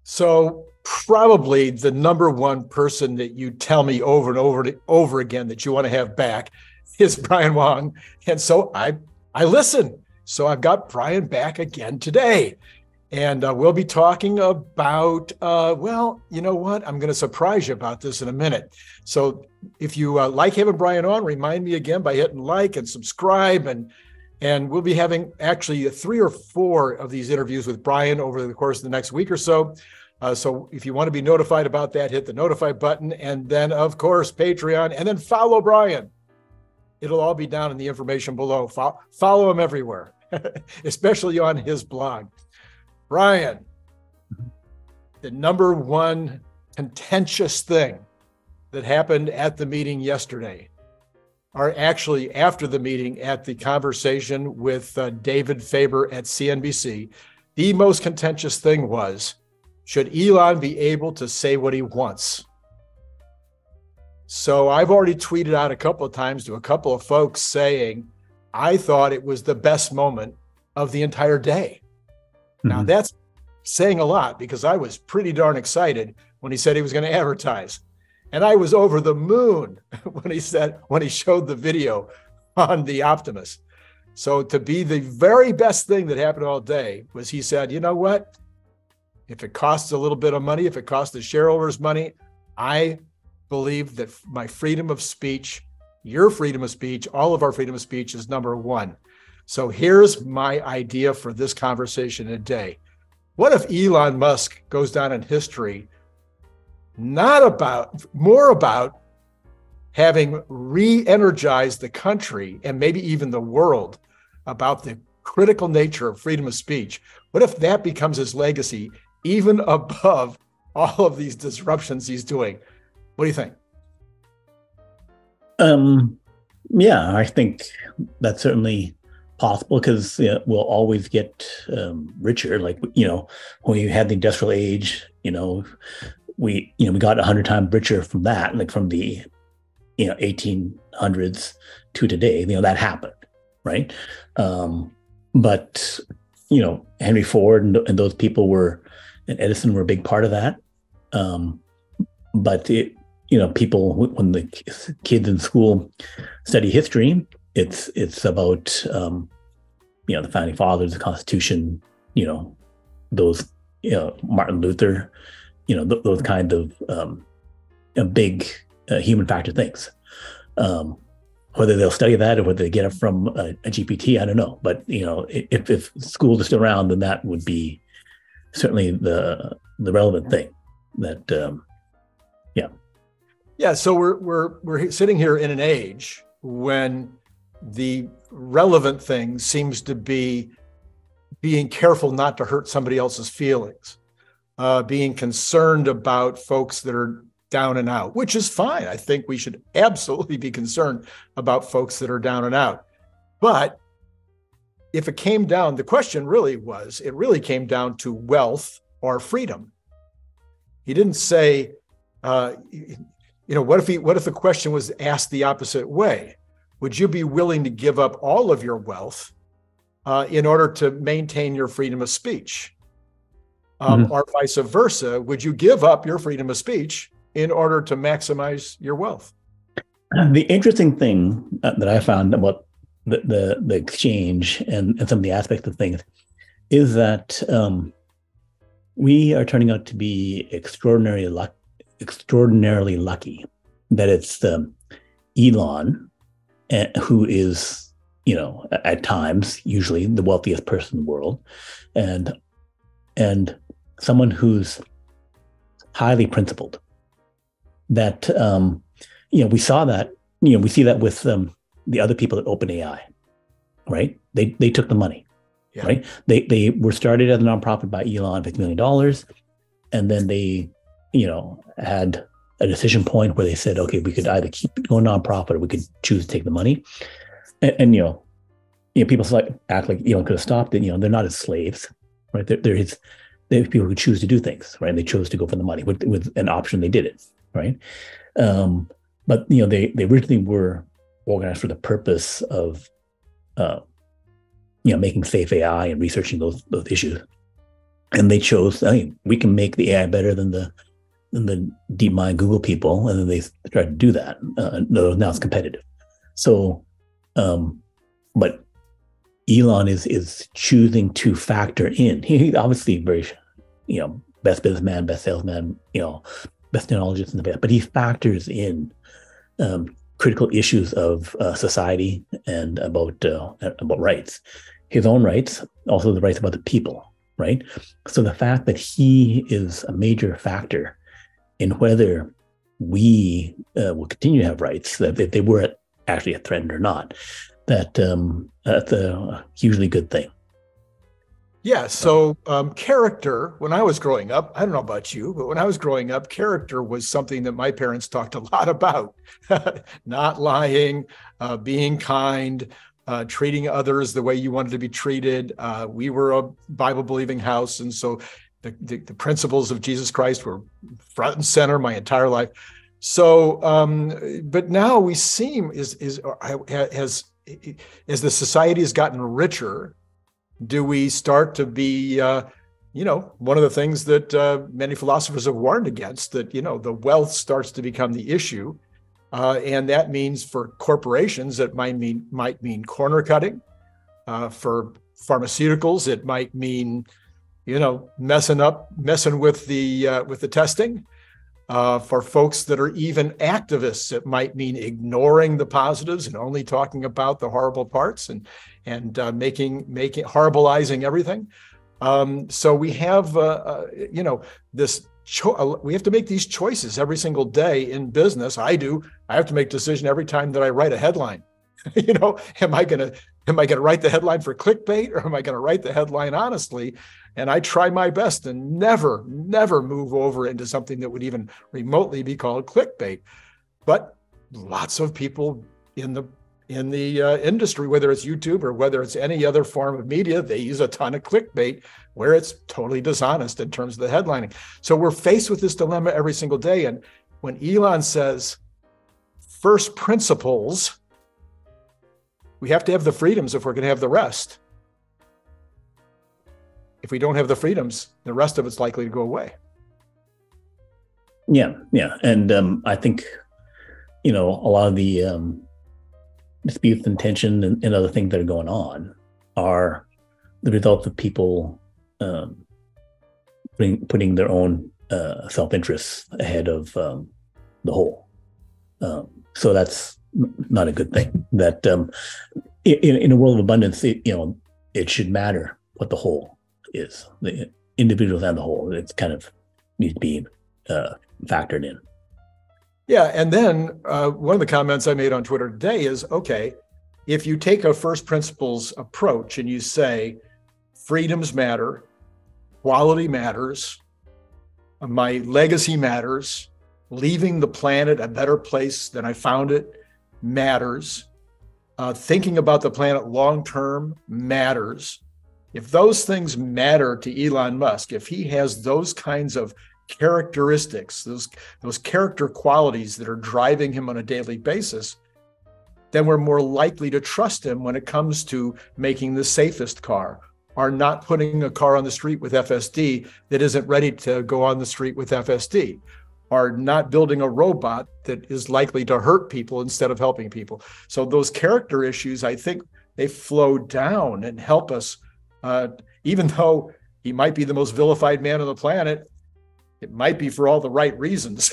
So probably the number one person that you tell me over and over again that you want to have back is Brian Wang. And so I listen. So I've got Brian back again today. And we'll be talking about, well, you know what? I'm going to surprise you about this in a minute. So if you like having Brian on, remind me again by hitting like and subscribe. And we'll be having actually 3 or 4 of these interviews with Brian over the course of the next week or so. So if you want to be notified about that, hit the notify button. And then, of course, Patreon. And then follow Brian. It'll all be down in the information below. Follow him everywhere, especially on his blog. Brian, the number one contentious thing that happened at the meeting yesterday, or actually after the meeting at the conversation with David Faber at CNBC, the most contentious thing was, should Elon be able to say what he wants? So I've already tweeted out a couple of times to a couple of folks saying, I thought it was the best moment of the entire day. Now, that's saying a lot because I was pretty darn excited when he said he was going to advertise. And I was over the moon when he showed the video on the Optimus. So to be the very best thing that happened all day was he said, you know what? If it costs a little bit of money, if it costs the shareholders money, I believe that my freedom of speech, your freedom of speech, all of our freedom of speech is number one. So here's my idea for this conversation today. What if Elon Musk goes down in history more about having re-energized the country and maybe even the world about the critical nature of freedom of speech? What if that becomes his legacy, even above all of these disruptions he's doing? What do you think? Yeah, I think that's certainly possible because we'll always get richer. Like, when you had the industrial age, we got 100 times richer from that, like from the 1800s to today. That happened, right? But Henry Ford and those people and Edison were a big part of that. But people, when the kids in school study history, it's about the founding fathers, the Constitution, those Martin Luther, those kind of big human factor things. Whether they'll study that or whether they get it from a GPT, I don't know. But if schools are still around, then that would be certainly the relevant thing. Yeah. So we're sitting here in an age when the relevant thing seems to be being careful not to hurt somebody else's feelings, being concerned about folks that are down and out, which is fine. I think we should absolutely be concerned about folks that are down and out. But if it came down, the question really came down to wealth or freedom. He didn't say, what if the question was asked the opposite way? Would you be willing to give up all of your wealth in order to maintain your freedom of speech? Or vice versa, would you give up your freedom of speech in order to maximize your wealth? The interesting thing that I found about the exchange and some of the aspects of things is that we are turning out to be extraordinarily lucky that it's Elon who is, at times, usually the wealthiest person in the world, and someone who's highly principled. That we saw that, we see that with the other people at OpenAI, right? They took the money, right? They were started as a nonprofit by Elon, $50 million, and then they, had a decision point where they said, okay, we could either keep it going nonprofit or we could choose to take the money. And people act like Elon could have stopped it. They're not his slaves, right? They're people who choose to do things, right? And they chose to go for the money with an option. They did it, right? But they originally were organized for the purpose of making safe AI and researching those issues. And they chose, we can make the AI better than the DeepMind Google people, and then they tried to do that. No, now it's competitive. So, but Elon is choosing to factor in. He's obviously very, best businessman, best salesman, best technologist in the best, but he factors in critical issues of society and about rights, his own rights, also the rights of other people, right? So the fact that he is a major factor in whether we will continue to have rights, that if they were actually threatened or not, that's a hugely good thing. Yeah. So character, when I was growing up, I don't know about you, but when I was growing up, character was something that my parents talked a lot about. Not lying, being kind, treating others the way you wanted to be treated. We were a Bible-believing house, and so the principles of Jesus Christ were front and center my entire life. So, but now we seem as the society has gotten richer, do we start to be, one of the things that many philosophers have warned against, that, the wealth starts to become the issue. And that means for corporations, it might mean corner cutting. For pharmaceuticals, it might mean, messing with the testing. For folks that are even activists, it might mean ignoring the positives and only talking about the horrible parts and making horribilizing everything. So we have we have to make these choices every single day in business. I have to make a decision every time that I write a headline. Am I going to write the headline for clickbait, or am I going to write the headline honestly? And I try my best to never move over into something that would even remotely be called clickbait. But lots of people in the industry, whether it's YouTube or whether it's any other form of media, they use a ton of clickbait where it's totally dishonest in terms of the headlining. So we're faced with this dilemma every single day. And when Elon says first principles, we have to have the freedoms if we're going to have the rest. If we don't have the freedoms, the rest of it's likely to go away. Yeah. And I think, a lot of the disputes and tension and other things that are going on are the results of people putting their own self-interests ahead of the whole. So that's not a good thing. That in a world of abundance, it should matter what the whole is, the individuals and the whole. It's kind of needs to be factored in. Yeah, and then one of the comments I made on Twitter today is, okay, if you take a first principles approach and you say freedoms matter, quality matters, my legacy matters, leaving the planet a better place than I found it matters, thinking about the planet long-term matters. If those things matter to Elon Musk, if he has those kinds of characteristics, those character qualities that are driving him on a daily basis, then we're more likely to trust him when it comes to making the safest car, or not putting a car on the street with FSD that isn't ready to go on the street with FSD, or not building a robot that is likely to hurt people instead of helping people. So those character issues, I think they flow down and help us, even though he might be the most vilified man on the planet, it might be for all the right reasons.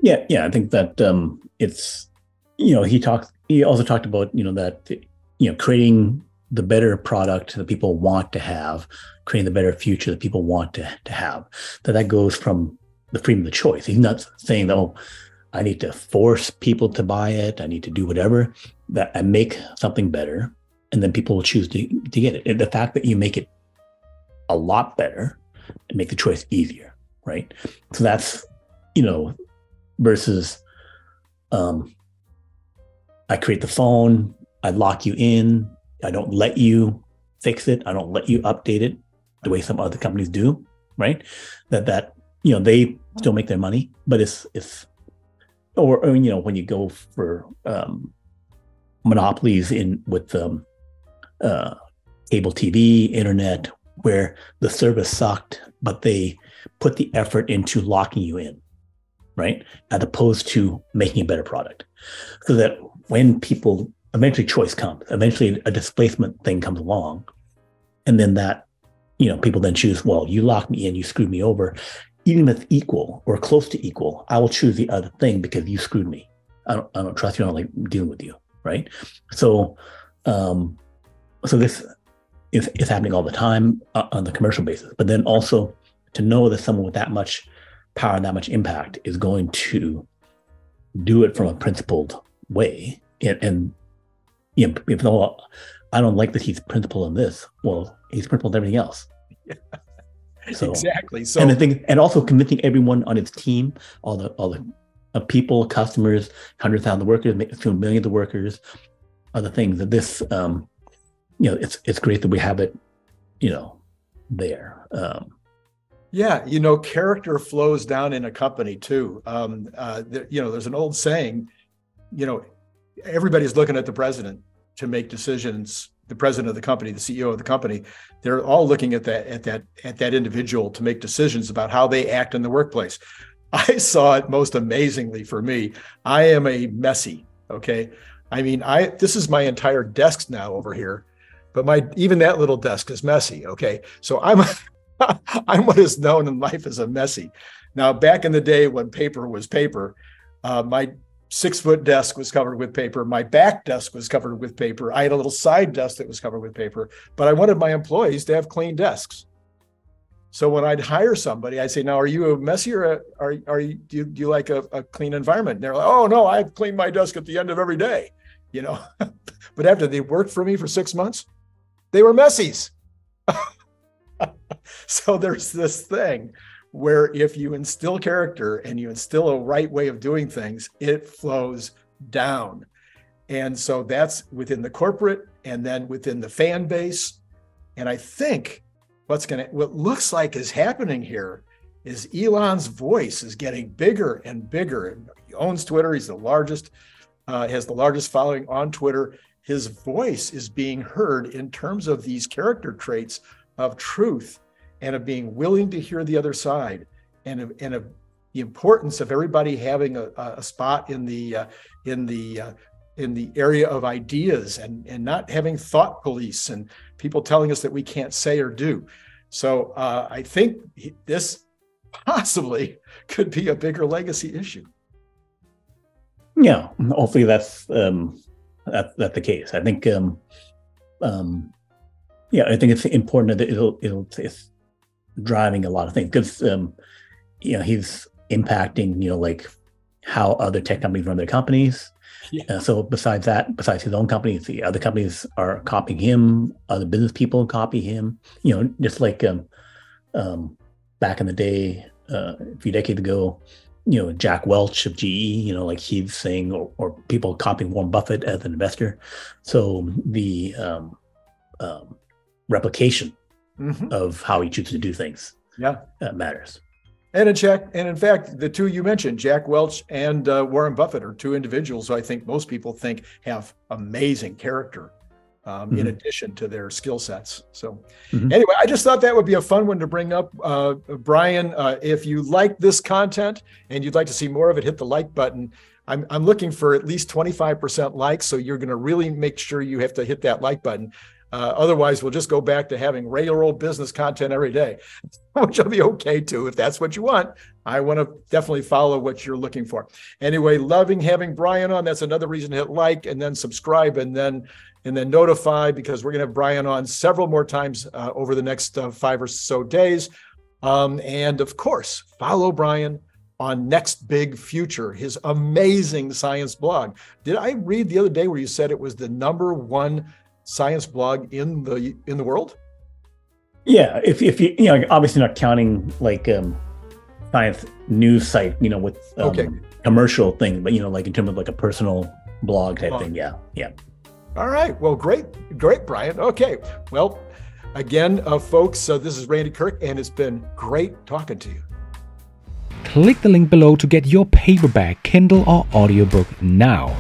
Yeah. I think that it's, he also talked about, that, creating the better product that people want to have, creating the better future that people want to have, that goes from the freedom of choice. He's not saying that, I need to force people to buy it. I need to do whatever, that I make something better, and then people will choose to get it. And the fact that you make it a lot better and make the choice easier, right? So that's, versus I create the phone, I lock you in, I don't let you fix it, I don't let you update it the way some other companies do, right? That they still make their money, but it's when you go for monopolies with cable TV, internet, where the service sucked, but they put the effort into locking you in, right? As opposed to making a better product. So that when people, eventually choice comes, eventually a displacement thing comes along, and then that, people then choose, well, you locked me in, you screwed me over. Even if it's equal or close to equal, I will choose the other thing because you screwed me. I don't trust you, I don't like dealing with you, right? So, so this is happening all the time on the commercial basis. But then also to know that someone with that much power and that much impact is going to do it from a principled way. And if I don't like that he's principled in this, well, he's principled in everything else. Yeah. So, exactly. So, and also convincing everyone on his team, all the people, customers, 100,000 workers, millions of workers, other things that this, it's great that we have it, there. Yeah, character flows down in a company too. There's an old saying, everybody's looking at the president to make decisions. The president of the company, the CEO of the company, they're all looking at that individual to make decisions about how they act in the workplace. I saw it most amazingly for me. I am a messy, okay? I mean, this is my entire desk now over here, but even that little desk is messy, okay? So I'm what is known in life as a messy. Now, back in the day when paper was paper, my 6-foot desk was covered with paper. My back desk was covered with paper. I had a little side desk that was covered with paper, but I wanted my employees to have clean desks. So when I'd hire somebody, I'd say, now, are you a messy or do you like a clean environment? And they're like, oh no, I clean my desk at the end of every day, But after they worked for me for 6 months, they were messies. So there's this thing where if you instill character and you instill a right way of doing things, it flows down. And so that's within the corporate and then within the fan base. And I think what looks like is happening here is Elon's voice is getting bigger and bigger. He owns Twitter. He's the largest, has the largest following on Twitter. His voice is being heard in terms of these character traits of truth and of being willing to hear the other side, and of the importance of everybody having a spot in the area of ideas and not having thought police and people telling us that we can't say or do. So I think this possibly could be a bigger legacy issue. Yeah, hopefully that's the case. I think I think it's important that it's driving a lot of things because he's impacting like how other tech companies run their companies. Yeah. So besides his own companies, the other companies are copying him. Other business people copy him. Just like back in the day, a few decades ago, Jack Welch of GE, like he's saying, or people copying Warren Buffett as an investor. So the replication of how he chooses to do things matters. And in fact, the two you mentioned, Jack Welch and Warren Buffett, are two individuals who I think most people think have amazing character in addition to their skill sets. So anyway, I just thought that would be a fun one to bring up. Brian, if you like this content and you'd like to see more of it, hit the like button. I'm looking for at least 25% likes, so you're going to really make sure you have to hit that like button. Otherwise, we'll just go back to having regular old business content every day, which will be okay too. If that's what you want, I want to definitely follow what you're looking for. Anyway, loving having Brian on. That's another reason to hit like and then subscribe and then notify, because we're going to have Brian on several more times over the next 5 or so days. And of course, follow Brian on Next Big Future, his amazing science blog. Did I read the other day where you said it was the #1 science blog in the world? Yeah, if you obviously not counting like science news site, with commercial thing, but like in terms of like a personal blog type thing. Yeah. All right. Well, great, Brian. Okay. Well, again, folks, this is Randy Kirk, and it's been great talking to you. Click the link below to get your paperback, Kindle, or audiobook now.